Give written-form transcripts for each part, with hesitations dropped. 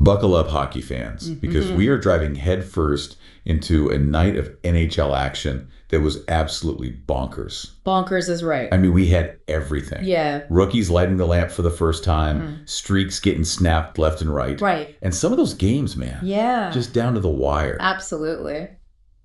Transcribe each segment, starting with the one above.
Buckle up, hockey fans, because we are driving headfirst into a night of NHL action that was absolutely bonkers. Bonkers is right. I mean, we had everything. Yeah. Rookies lighting the lamp for the first time, streaks getting snapped left and right. Right. And some of those games, man. Yeah. Just down to the wire. Absolutely.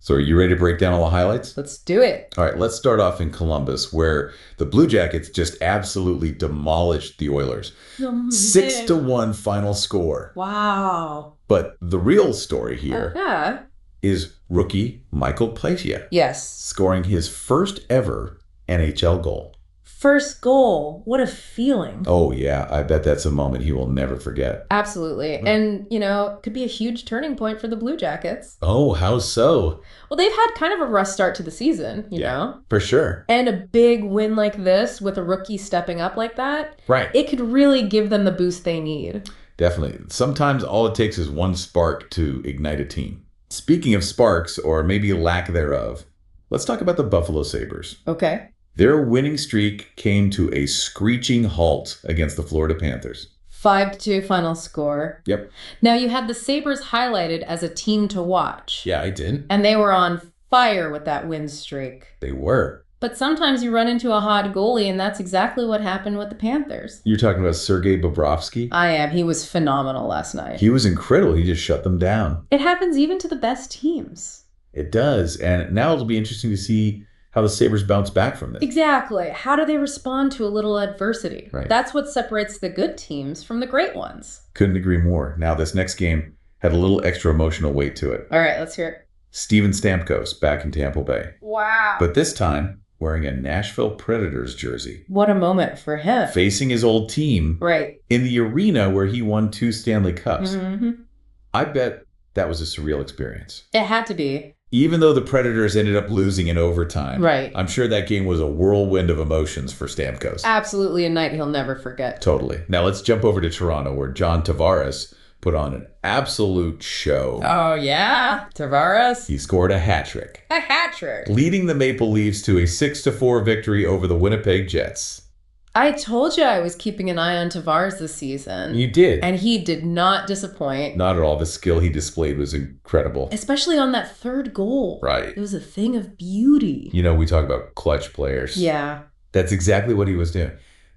So are you ready to break down all the highlights? Let's do it. All right, let's start off in Columbus, where the Blue Jackets just absolutely demolished the Oilers. 6-1 final score. Wow. But the real story here is rookie Michael Platia. Yes. Scoring his first ever NHL goal. First goal. What a feeling. Oh, yeah. I bet that's a moment he will never forget. Absolutely. And, it could be a huge turning point for the Blue Jackets. Oh, how so? Well, they've had kind of a rough start to the season, you know? For sure. And a big win like this with a rookie stepping up like that, right? It could really give them the boost they need. Definitely. Sometimes all it takes is one spark to ignite a team. Speaking of sparks, or maybe lack thereof, let's talk about the Buffalo Sabres. Okay. Their winning streak came to a screeching halt against the Florida Panthers. 5-2 final score. Yep. Now, you had the Sabres highlighted as a team to watch. Yeah, I did. And they were on fire with that win streak. They were. But sometimes you run into a hot goalie, and that's exactly what happened with the Panthers. You're talking about Sergei Bobrovsky? I am. He was phenomenal last night. He was incredible. He just shut them down. It happens even to the best teams. It does. And now it'll be interesting to see how the Sabres bounce back from this. Exactly. How do they respond to a little adversity? Right. That's what separates the good teams from the great ones. Couldn't agree more. Now, this next game had a little extra emotional weight to it. All right, let's hear it. Steven Stamkos back in Tampa Bay. Wow. But this time, wearing a Nashville Predators jersey. What a moment for him. Facing his old team. Right. In the arena where he won 2 Stanley Cups. Mm-hmm. I bet that was a surreal experience. It had to be. Even though the Predators ended up losing in overtime. Right. I'm sure that game was a whirlwind of emotions for Stamkos. Absolutely a night he'll never forget. Totally. Now let's jump over to Toronto, where John Tavares put on an absolute show. Oh, yeah? Tavares? He scored a hat trick. A hat trick. Leading the Maple Leafs to a 6-4 victory over the Winnipeg Jets. I told you I was keeping an eye on Tavares this season. You did. And he did not disappoint. Not at all. The skill he displayed was incredible. Especially on that third goal. Right. It was a thing of beauty. We talk about clutch players. Yeah. That's exactly what he was doing.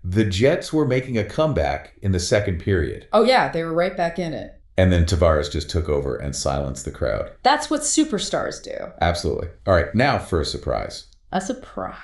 The Jets were making a comeback in the second period. Oh, yeah. They were right back in it. And then Tavares just took over and silenced the crowd. That's what superstars do. Absolutely. All right. Now for a surprise. A surprise.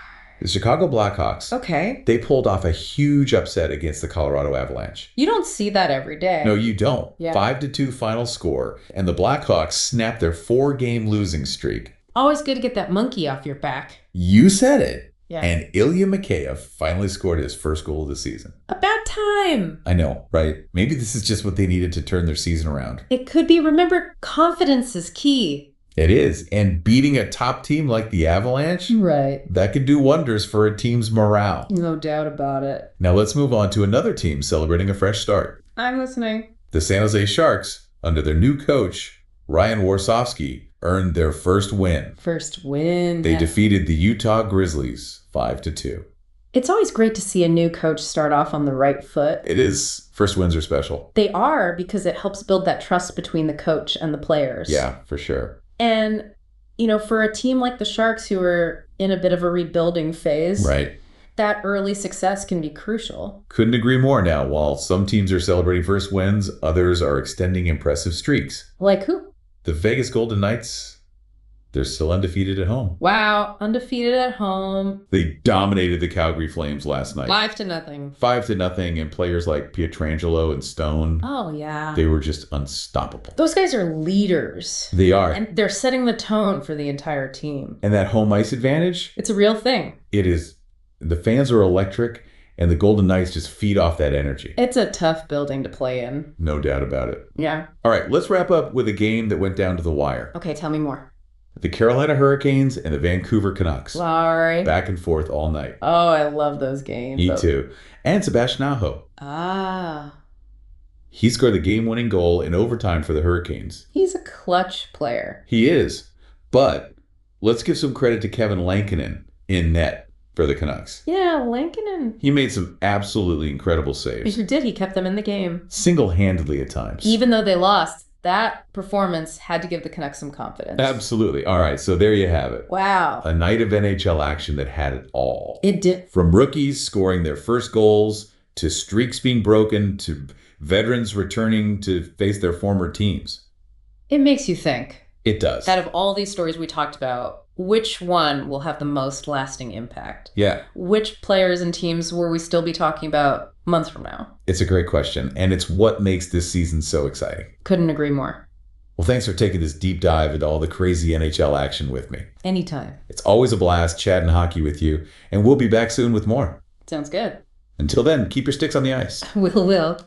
The Chicago Blackhawks. Okay. They pulled off a huge upset against the Colorado Avalanche. You don't see that every day. No, you don't. Yeah. 5-2 final score. And the Blackhawks snapped their 4-game losing streak. Always good to get that monkey off your back. You said it. Yeah. And Ilya Mikheyev finally scored his first goal of the season. About time. I know, right? Maybe this is just what they needed to turn their season around. It could be. Remember, confidence is key. It is. And beating a top team like the Avalanche, right, that could do wonders for a team's morale. No doubt about it. Now let's move on to another team celebrating a fresh start. I'm listening. The San Jose Sharks, under their new coach, Ryan Warsofsky, earned their first win. First win. They defeated the Utah Grizzlies 5-2. It's always great to see a new coach start off on the right foot. It is. First wins are special. They are, because it helps build that trust between the coach and the players. Yeah, for sure. And, for a team like the Sharks, who are in a bit of a rebuilding phase, right, that early success can be crucial. Couldn't agree more. Now, while some teams are celebrating first wins, others are extending impressive streaks. Like who? The Vegas Golden Knights. They're still undefeated at home. Wow, undefeated at home. They dominated the Calgary Flames last night. 5-0. 5-0, and players like Pietrangelo and Stone. Oh, yeah. They were just unstoppable. Those guys are leaders. They are. And they're setting the tone for the entire team. And that home ice advantage? It's a real thing. It is. The fans are electric, and the Golden Knights just feed off that energy. It's a tough building to play in. No doubt about it. Yeah. All right, let's wrap up with a game that went down to the wire. Okay, tell me more. The Carolina Hurricanes and the Vancouver Canucks. Sorry. Back and forth all night. Oh, I love those games. Me too. And Sebastian Aho. Ah. He scored the game-winning goal in overtime for the Hurricanes. He's a clutch player. He is. But let's give some credit to Kevin Lankinen in net for the Canucks. Yeah, Lankinen. He made some absolutely incredible saves. He did. He kept them in the game. Single-handedly at times. Even though they lost, that performance had to give the Canucks some confidence. Absolutely. All right, so there you have it. Wow. A night of NHL action that had it all. It did. From rookies scoring their first goals, to streaks being broken, to veterans returning to face their former teams. It makes you think. It does. Out of all these stories we talked about, which one will have the most lasting impact? Yeah. Which players and teams will we still be talking about months from now? It's a great question, and it's what makes this season so exciting. Couldn't agree more. Well, thanks for taking this deep dive into all the crazy NHL action with me. Anytime. It's always a blast chatting hockey with you, and we'll be back soon with more. Sounds good. Until then, keep your sticks on the ice. Will.